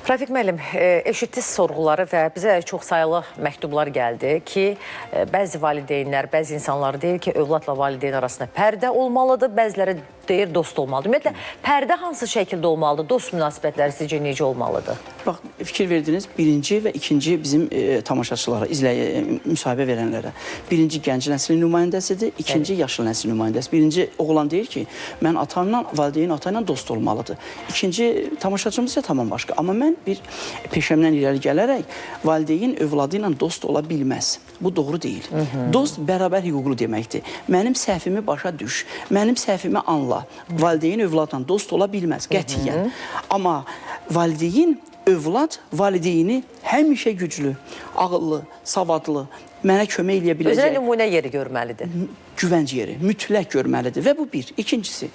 Rafiq müəllim, eşitdiniz sorğuları və bizə çox sayılı məktublar gəldi ki, bəzi valideynlər, bəzi insanlar deyir ki, övladla valideyn arasında pərdə olmalıdır, bəziləri deyir dost olmalıdır. Ümumiyyətlə, pərdə hansı şəkildə olmalıdır? Dost münasibətləri sizcə necə olmalıdır? Bax, fikir verdiniz, birinci və ikinci bizim tamaşaçılara, müsahibə verənlərə. Birinci gənc nəslin nümayəndəsidir, ikinci yaşlı nəslin nümayəndəsi. Birinci oğlan deyir ki, mən atamla, valideyn atayla dost olmalıdır. İkinci tamaşaçımız isə tamam başqa. Amma mən bir peşəmdən irəli gələrək valideyn övladı ilə dost ola bilməz. Bu doğru deyil. Dost bərabər hüquqlu deməkdir. Mənim səhvimi başa düş, mənim səhvimi anla. Valideyn övladla dost ola bilməz, qətiyyən. Amma valideyn, övlad valideyni həmişə güclü, ağıllı, savadlı, mənə kömək eləyə biləcək. Özünə nümunə yeri görməlidir. Güvənc yeri, mütləq görməlidir. Və bu bir. İkincisi,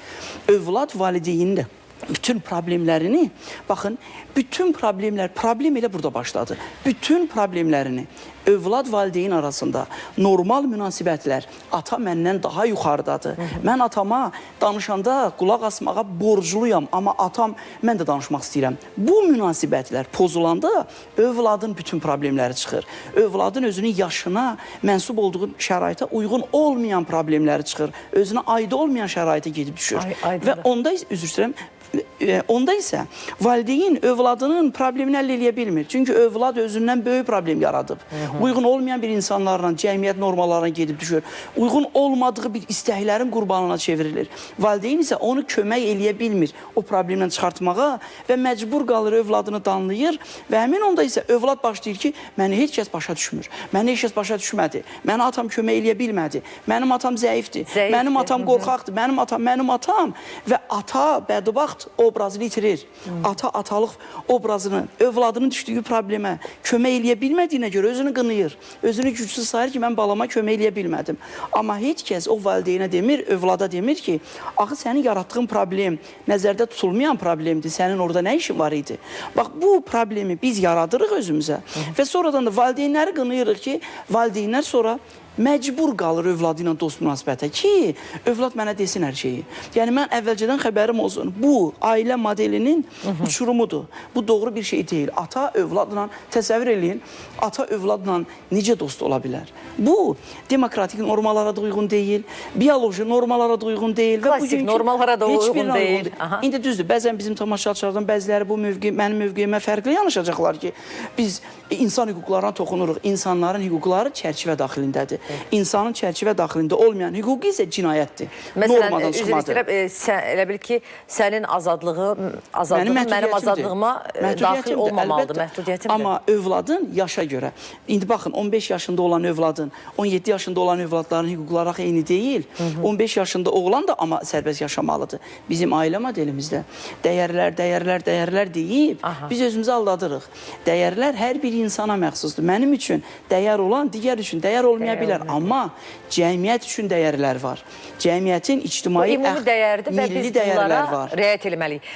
övlad valideynin də bütün problemlərini, baxın, bütün problemlər, problem elə burada başladı. Bütün problemlərini övlad valideyn arasında normal münasibətlər, ata məndən daha yuxarıdadır. Mən atama danışanda qulaq asmağa borcluyam, amma atam, mən də danışmaq istəyirəm. Bu münasibətlər pozulanda övladın bütün problemləri çıxır. Övladın özünün yaşına, mənsub olduğu şəraitə uyğun olmayan problemləri çıxır. Özünə aid olmayan şəraitə gedib düşür. Və onda, üzr istəyirəm, onda isə valideyn övladının problemini əldə eləyə bilmir. Çünki övlad özündən böyük problem yaradıb. Uyğun olmayan bir insanlarla, cəmiyyət normalarına gedib düşür. Uyğun olmadığı bir istəklərin qurbanına çevrilir. Valideyn isə onu kömək eləyə bilmir o problemdən çıxartmağa və məcbur qalır övladını danlayır və həmin onda isə övlad başlayır ki, məni heç kəs başa düşmür. Məni heç kəs başa düşmədi. Mənə atam kömək eləyə bilmədi. Mənim atam zəifdir. Mənim atam qorxaqdır. Mənim atam və ata bədbaxt obrazını itirir. Ata atalıq obrazını, övladının düşdüyü problemə kömək eləyə bilmədiyinə görə özünü qınıyır. Özünü gücsüz sayır ki, mən balama kömək eləyə bilmədim. Amma heç kəs o valideynə demir, övlada demir ki, axı sənin yaratdığın problem nəzərdə tutulmayan problemdir. Sənin orada nə işin var idi? Bax, bu problemi biz yaradırıq özümüzə və sonradan da valideynləri qınıyırıq ki, valideynlər sonra məcbur qalır övladı ilə dost münasibətə ki, övlad mənə desin hər şeyi. Yəni, mən əvvəlcədən xəbərim olsun. Bu, ailə modelinin uçurumudur. Bu, doğru bir şey deyil. Ata övladla, təsəvvür eləyin, ata övladla necə dost ola bilər? Bu, demokratik normalara da uyğun deyil, biyoloji normalara da uyğun deyil. Klasik normalara da uyğun deyil. İndi düzdür, bəzən bizim tamaşaçılardan bəziləri bu mənim mövqeyimə fərqli yanaşacaqlar ki, biz insan hüquqlarına toxunuruq. İnsanların hüquqları çərçivə daxilindədir. İnsanın çərçivə daxilində olmayan hüquqi isə cinayətdir. Məsələn, üzr istəyirəm, elə bil ki, sənin azadlığın mənim azadlığıma daxil olmamalıdır, məhdudiyyətimdir. Amma övladın yaşa görə, indi baxın, 15 yaşında olan övladın, 17 yaşında olan övladların hüquqları eyni deyil. 15 yaşında oğlan da amma sərbəst yaşamalıdır. Bizim ailə modelimizdə dəyərlər deyib, biz özümüzü aldadırıq. Dəyərlər hər bir insana məxsusdur. Mənim üçün dəyər olan, digər üçün dəyər olmaya bilər. Amma cəmiyyət üçün dəyərlər var. Cəmiyyətin ictimai, milli dəyərlər var. Riayət eləməliyik.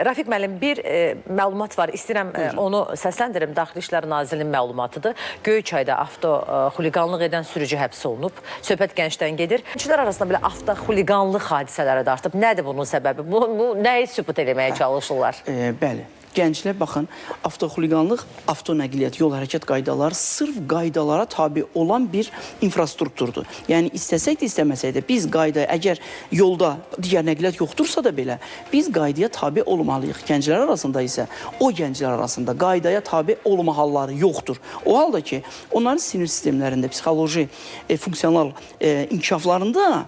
Rafiq müəllim, bir məlumat var. İstəyirəm onu səsləndirim. Daxili İşlər Nazirliyinin məlumatıdır. Göyçayda avtoxuliqanlıq edən sürücü həbs olunub. Söhbət gəncdən gedir. Gənclər arasında belə avtoxuliqanlıq hadisələri də artıb. Nədir bunun səbəbi? Bu nəyi sübut eləməyə çalışırlar? Bəli. Gənclər, baxın, avtoxuliqanlıq, avtonəqliyyat, yol hərəkət qaydaları sırf qaydalara tabi olan bir infrastrukturdur. Yəni, istəsək də, istəməsək də biz qaydaya, əgər yolda digər nəqliyyat yoxdursa da belə, biz qaydaya tabi olmalıyıq. Gənclər arasında isə, o gənclər arasında qaydaya tabi olma halları yoxdur. O halda ki, onların sinir sistemlərində, psixoloji, funksional inkişaflarında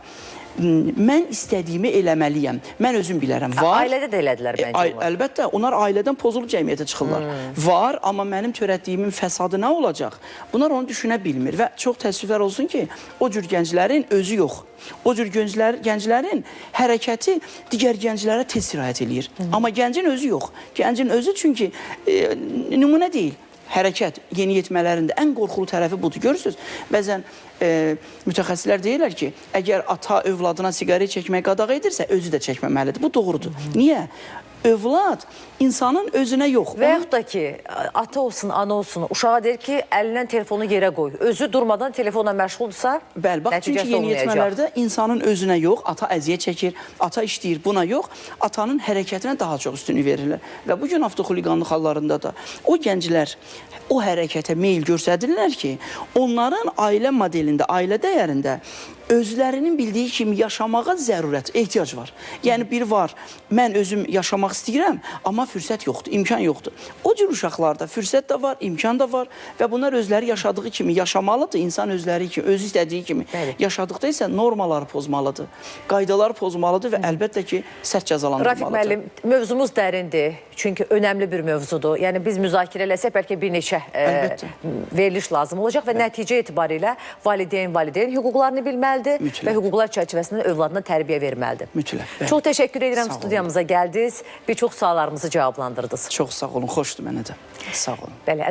mən istədiyimi eləməliyəm. Mən özüm bilərəm. Ailədə də elədilər məncə onlar. Əlbəttə, onlar ailədən pozulub cəmiyyətə çıxırlar. Var, amma mənim törətdiyimin fəsadı nə olacaq? Bunlar onu düşünə bilmir və çox təəssüflər olsun ki, o cür gənclərin özü yox. O cür gənclərin hərəkəti digər gənclərə tez sirayət eləyir. Amma gəncin özü yox. Gəncin özü çünki nümunə deyil. Hərəkət yeniyetmələrində ən qorxulu tərəfi budur. Görürsünüz, bəzən mütəxəssislər deyirlər ki, əgər ata övladına siqaret çəkmək qadağan edirsə, özü də çəkməməlidir. Bu doğrudur. Niyə? övlad insanın özünə yox. Və yaxud da ki, ata olsun, ana olsun, uşağa deyir ki, əlindən telefonu yerə qoy. Özü durmadan telefonla məşğuldursa, bəli, bax, çünki yeniyetmələrdə insanın özünə yox, ata əziyyət çəkir, ata işləyir, buna yox, atanın hərəkətinə daha çox üstünlük verirlər. Və bu gün avtoxuliqanlıq hallarında da o gənclər o hərəkətə meyil göstərirlər ki, onların ailə modelində, ailə dəyərində özlərinin bildiyi kimi yaşamağa zərurət, ehtiyac var. Yəni biri var, mən özüm yaşamaq istəyirəm, amma fürsət yoxdur, imkan yoxdur. O cür uşaqlarda fürsət də var, imkan da var və bunlar özləri yaşadığı kimi yaşamalıdır. İnsan özləri kimi, özü istədiyi kimi yaşadıqda isə normaları pozmalıdır, qaydaları pozmalıdır və əlbəttə ki, sərt cəzalandırmalıdır. Rafiq müəllim, mövzumuz dərindir, çünki önəmli bir mövzudur. Yəni biz müzakirə eləsək, bəlkə bir neçə veriliş lazım olacaq və nəticə etibarilə valideyn hüquqlarını bilməlidir və hüquqlar çərçivəsində övladına tərbiyə verməlidir. Mütləq. Çox təşəkkür edirəm, studiyamıza gəldiniz. Bir çox suallarımızı cavablandırdınız. Çox sağ olun, xoşdur mənə də. Sağ olun. Bəli,